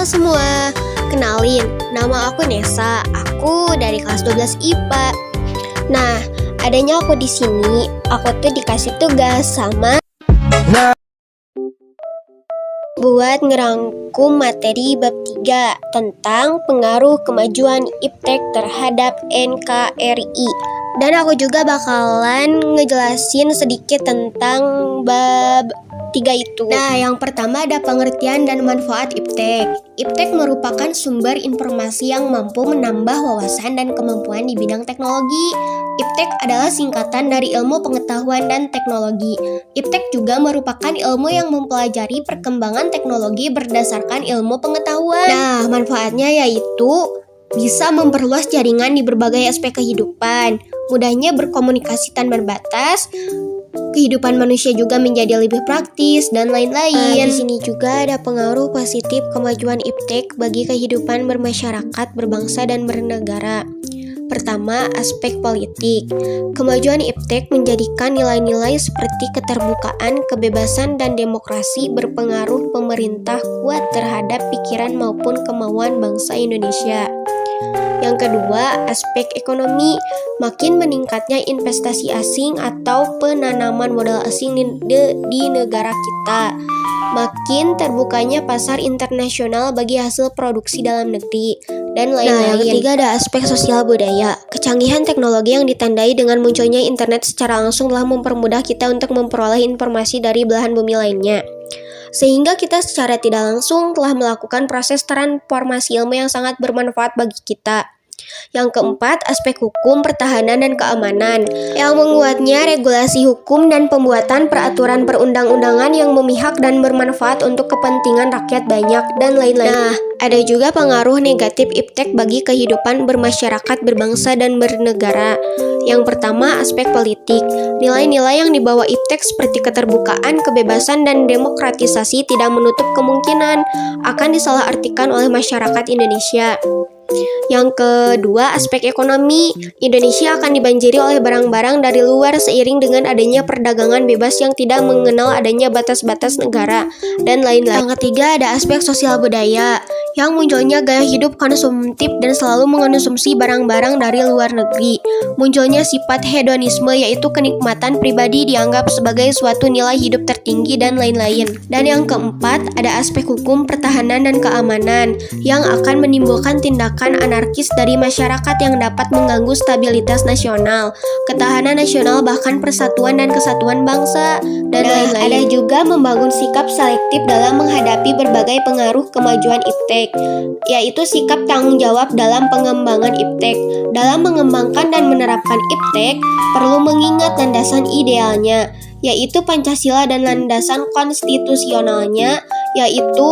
semua, kenalin, nama aku Nesa, aku dari kelas 12 IPA. Nah, adanya aku di sini, aku tuh dikasih tugas sama buat ngerangkum materi bab 3 tentang pengaruh kemajuan iptek terhadap NKRI. Dan aku juga bakalan ngejelasin sedikit tentang bab 3 itu. Nah, yang pertama ada pengertian dan manfaat iptek. Iptek merupakan sumber informasi yang mampu menambah wawasan dan kemampuan di bidang teknologi. Iptek adalah singkatan dari ilmu pengetahuan dan teknologi. Iptek juga merupakan ilmu yang mempelajari perkembangan teknologi berdasarkan ilmu pengetahuan. Nah, manfaatnya yaitu bisa memperluas jaringan di berbagai aspek kehidupan, mudahnya berkomunikasi tanpa batas, kehidupan manusia juga menjadi lebih praktis, dan lain-lain. Di sini juga ada pengaruh positif kemajuan iptek bagi kehidupan bermasyarakat, berbangsa, dan bernegara. Pertama, aspek politik. Kemajuan iptek menjadikan nilai-nilai seperti keterbukaan, kebebasan, dan demokrasi berpengaruh pemerintah kuat terhadap pikiran maupun kemauan bangsa Indonesia. Yang kedua, aspek ekonomi. Makin meningkatnya investasi asing atau penanaman modal asing di negara kita, makin terbukanya pasar internasional bagi hasil produksi dalam negeri, dan lain-lain. Nah, yang ketiga ada aspek sosial budaya. Kecanggihan teknologi yang ditandai dengan munculnya internet secara langsung telah mempermudah kita untuk memperoleh informasi dari belahan bumi lainnya, sehingga kita secara tidak langsung telah melakukan proses transformasi ilmu yang sangat bermanfaat bagi kita. Yang keempat, aspek hukum, pertahanan, dan keamanan. Yang menguatnya regulasi hukum dan pembuatan peraturan perundang-undangan yang memihak dan bermanfaat untuk kepentingan rakyat banyak, dan lain-lain. Nah, ada juga pengaruh negatif iptek bagi kehidupan bermasyarakat, berbangsa, dan bernegara. Yang pertama, aspek politik. Nilai-nilai yang dibawa iptek seperti keterbukaan, kebebasan, dan demokratisasi tidak menutup kemungkinan akan disalahartikan oleh masyarakat Indonesia. Yang kedua, aspek ekonomi. Indonesia akan dibanjiri oleh barang-barang dari luar seiring dengan adanya perdagangan bebas yang tidak mengenal adanya batas-batas negara, dan lain-lain. Yang ketiga, ada aspek sosial budaya. Yang munculnya gaya hidup konsumtif dan selalu mengonsumsi barang-barang dari luar negeri. Munculnya sifat hedonisme, yaitu kenikmatan pribadi dianggap sebagai suatu nilai hidup tertinggi, dan lain-lain. Dan yang keempat, ada aspek hukum, pertahanan, dan keamanan yang akan menimbulkan tindakan anarkis dari masyarakat yang dapat mengganggu stabilitas nasional, ketahanan nasional, bahkan persatuan dan kesatuan bangsa, dan lain-lain. Ada juga membangun sikap selektif dalam menghadapi berbagai pengaruh kemajuan iptek, yaitu sikap tanggung jawab dalam pengembangan iptek. Dalam mengembangkan dan menerapkan iptek, perlu mengingat landasan idealnya, yaitu Pancasila, dan landasan konstitusionalnya, yaitu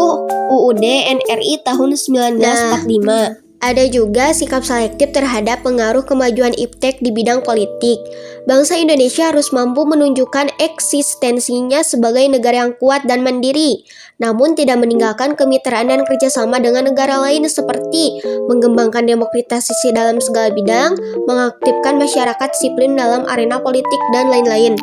UUD NRI tahun 1945. Ada juga sikap selektif terhadap pengaruh kemajuan iptek di bidang politik. Bangsa Indonesia harus mampu menunjukkan eksistensinya sebagai negara yang kuat dan mandiri, namun tidak meninggalkan kemitraan dan kerjasama dengan negara lain seperti mengembangkan demokratisasi dalam segala bidang, mengaktifkan masyarakat sipil dalam arena politik, dan lain-lain.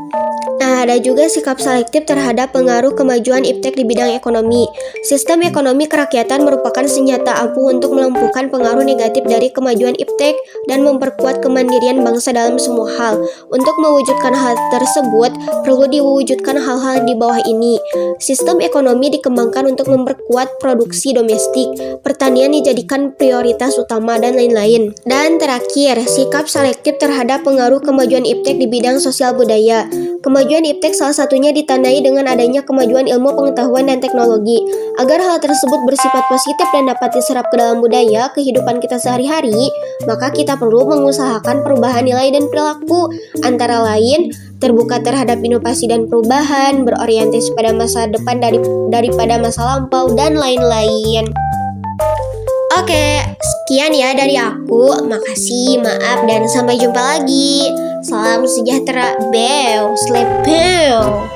Nah, ada juga sikap selektif terhadap pengaruh kemajuan iptek di bidang ekonomi. Sistem ekonomi kerakyatan merupakan senjata ampuh untuk melumpuhkan pengaruh negatif dari kemajuan iptek dan memperkuat kemandirian bangsa dalam semua hal. Untuk mewujudkan hal tersebut, perlu diwujudkan hal-hal di bawah ini. Sistem ekonomi dikembangkan untuk memperkuat produksi domestik, pertanian dijadikan prioritas utama, dan lain-lain. Dan terakhir, sikap selektif terhadap pengaruh kemajuan iptek di bidang sosial budaya. Kemajuan iptek salah satunya ditandai dengan adanya kemajuan ilmu pengetahuan dan teknologi. Agar hal tersebut bersifat positif dan dapat diserap ke dalam budaya kehidupan kita sehari-hari, maka kita perlu mengusahakan perubahan nilai dan perilaku, antara lain terbuka terhadap inovasi dan perubahan, berorientasi pada masa depan daripada masa lampau, dan lain-lain. Oke, sekian ya dari aku. Makasih, maaf, dan sampai jumpa lagi. Salam sejahtera, Beo, Slepeo.